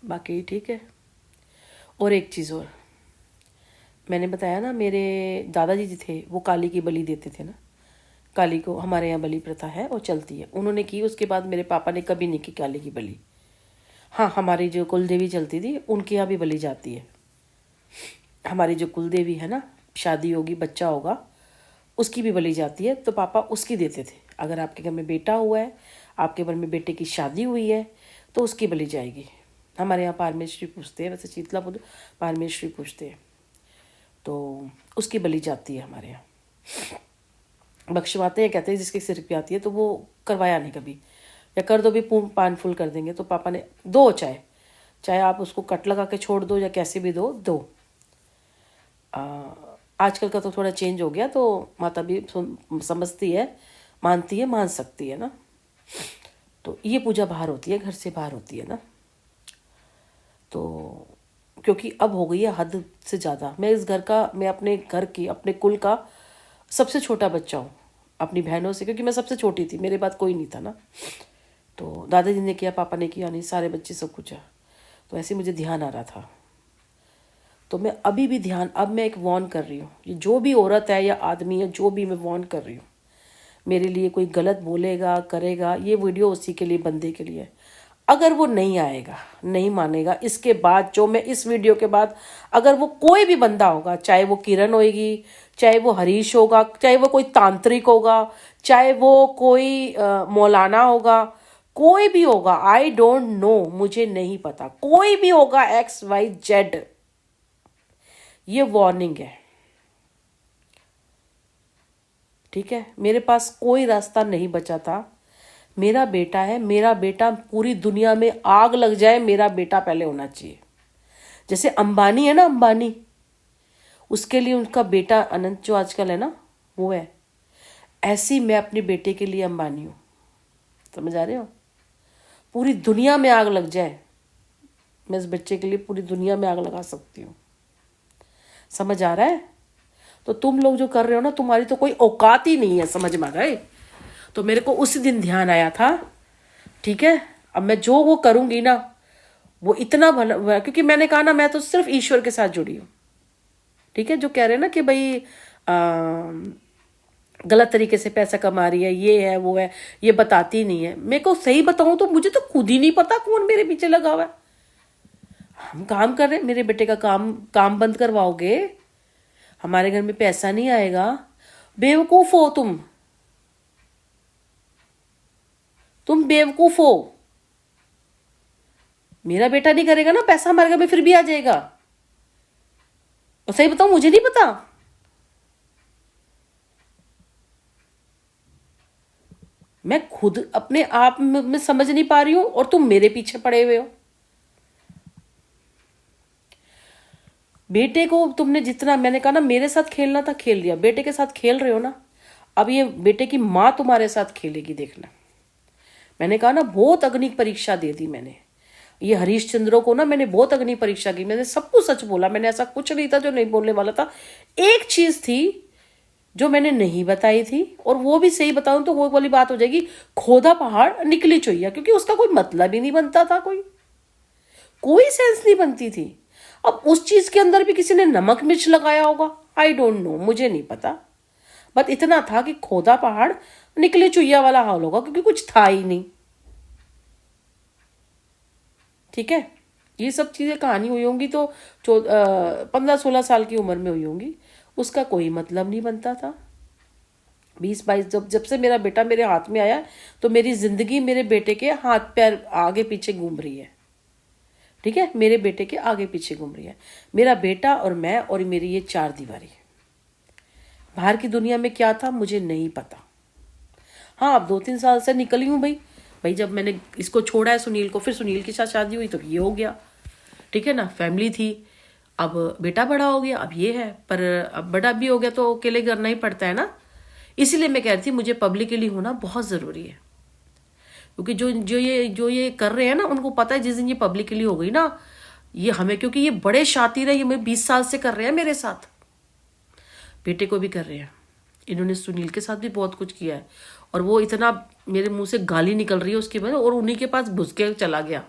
बाकी ठीक है। और एक चीज़ और, मैंने बताया ना मेरे दादाजी जी थे वो काली की बलि देते थे ना, काली को हमारे यहाँ बलि प्रथा है और चलती है, उन्होंने की। उसके बाद मेरे पापा ने कभी नहीं की काली की बलि। हाँ, हमारी जो कुल देवी चलती थी उनके यहाँ भी बलि जाती है। हमारी जो कुल देवी है ना, शादी होगी बच्चा होगा उसकी भी बलि जाती है, तो पापा उसकी देते थे। अगर आपके घर में बेटा हुआ है, आपके घर में बेटे की शादी हुई है, तो उसकी बलि जाएगी। हमारे यहाँ पारमेश्वरी पूछते हैं, वैसे शीतला बुद्ध पारमेश्वरी पूछते हैं, तो उसकी बलि जाती है हमारे यहाँ। बख्शवाते हैं, कहते हैं जिसके सिर पे आती है, तो वो करवाया नहीं कभी, या कर दो भी पान फूल कर देंगे। तो पापा ने दो, चाहे आप उसको कट लगा के छोड़ दो या कैसे भी दो। आजकल का तो थोड़ा चेंज हो गया, तो माता भी समझती है, मानती है, मान सकती है ना। तो ये पूजा बाहर होती है, घर से बाहर होती है ना। तो क्योंकि अब हो गई है हद से ज़्यादा। मैं अपने घर की, अपने कुल का सबसे छोटा बच्चा हूँ अपनी बहनों से, क्योंकि मैं सबसे छोटी थी, मेरे बाद कोई नहीं था ना। तो दादाजी ने किया, पापा ने किया नहीं, सारे बच्चे सब कुछ है। तो ऐसे मुझे ध्यान आ रहा था, तो मैं अभी भी अब मैं एक वॉर्न कर रही हूँ, ये जो भी औरत है या आदमी है, जो भी, मैं वॉर्न कर रही हूँ। मेरे लिए कोई गलत बोलेगा करेगा, ये वीडियो उसी के लिए, बंदे के लिए। अगर वो नहीं आएगा, नहीं मानेगा, इसके बाद जो मैं इस वीडियो के बाद, अगर वो कोई भी बंदा होगा, चाहे वो किरण होगी, चाहे वो हरीश होगा, चाहे वो कोई तांत्रिक होगा, चाहे वो कोई मौलाना होगा, कोई भी होगा, आई डोंट नो, मुझे नहीं पता, कोई भी होगा, XYZ, ये वार्निंग है, ठीक है। मेरे पास कोई रास्ता नहीं बचा था। मेरा बेटा है, मेरा बेटा, पूरी दुनिया में आग लग जाए, मेरा बेटा पहले होना चाहिए। जैसे अंबानी है ना, अंबानी, उसके लिए उनका बेटा अनंत जो आजकल है ना, वो है। ऐसी मैं अपने बेटे के लिए अंबानी हूँ, समझ आ रहे हो। पूरी दुनिया में आग लग जाए, मैं इस बच्चे के लिए पूरी दुनिया में आग लगा सकती हूँ, समझ आ रहा है। तो तुम लोग जो कर रहे हो ना, तुम्हारी तो कोई औकात ही नहीं है, समझ में आ गए। तो मेरे को उसी दिन ध्यान आया था, ठीक है। अब मैं जो वो करूंगी ना, वो इतना भला, क्योंकि मैंने कहा ना, मैं तो सिर्फ ईश्वर के साथ जुड़ी हूँ, ठीक है। जो कह रहे हैं ना कि भाई गलत तरीके से पैसा कमा रही है, ये है वो है, ये बताती नहीं है। मेरे को सही बताऊं तो मुझे तो खुद ही नहीं पता कौन मेरे पीछे लगा हुआ है। हम काम कर रहे हैं, मेरे बेटे का काम बंद करवाओगे, हमारे घर में पैसा नहीं आएगा। बेवकूफ हो तुम बेवकूफ हो। मेरा बेटा नहीं करेगा ना, पैसा हमारे घर में फिर भी आ जाएगा। और सही बताऊं, मुझे नहीं पता। मैं खुद अपने आप में समझ नहीं पा रही हूं, और तुम मेरे पीछे पड़े हुए हो। बेटे को तुमने जितना, मैंने कहा ना, मेरे साथ खेलना था खेल लिया, बेटे के साथ खेल रहे हो ना, अब ये बेटे की माँ तुम्हारे साथ खेलेगी, देखना। मैंने कहा ना, बहुत अग्नि परीक्षा दे दी मैंने। ये हरीश चंद्रों को ना मैंने बहुत अग्नि परीक्षा की, मैंने सब कुछ सच बोला, मैंने ऐसा कुछ नहीं था जो नहीं बोलने वाला था। एक चीज थी जो मैंने नहीं बताई थी, और वो भी सही बताऊं तो वो वाली बात हो जाएगी, खोदा पहाड़ निकली चुईया, क्योंकि उसका कोई मतलब ही नहीं बनता था, कोई सेंस नहीं बनती थी। अब उस चीज के अंदर भी किसी ने नमक मिर्च लगाया होगा, आई डोंट नो, मुझे नहीं पता। बट इतना था कि खोदा पहाड़ निकले चुईया वाला हाल होगा, क्योंकि कुछ था ही नहीं, ठीक है। ये सब चीजें कहानी हुई होंगी तो 15-16 साल की उम्र में हुई होंगी, उसका कोई मतलब नहीं बनता था। 20-22, जब से मेरा बेटा मेरे हाथ में आया, तो मेरी जिंदगी मेरे बेटे के हाथ पैर आगे पीछे घूम रही है, ठीक है। मेरे बेटे के आगे पीछे घूम रही है मेरा बेटा और मैं, और मेरी ये 4 दीवारी। बाहर की दुनिया में क्या था मुझे नहीं पता। हाँ, अब 2-3 साल से निकली हूँ भाई जब मैंने इसको छोड़ा है सुनील को, फिर सुनील के साथ शादी हुई तो ये हो गया, ठीक है ना, फैमिली थी। अब बेटा बड़ा हो गया, अब ये है, पर अब बड़ा भी हो गया तो अकेले करना ही पड़ता है ना। इसीलिए मैं कह रही थी मुझे पब्लिकली होना बहुत ज़रूरी है, क्योंकि जो ये कर रहे हैं ना, उनको पता है जिस दिन ये पब्लिकली हो गई ना, ये हमें, क्योंकि ये बड़े शातिर है, ये मैं 20 साल से कर रहे हैं मेरे साथ, बेटे को भी कर रहे हैं। इन्होंने सुनील के साथ भी बहुत कुछ किया है, और वो इतना मेरे मुंह से गाली निकल रही है उसकी वजह, और उन्हीं के पास घुस के चला गया।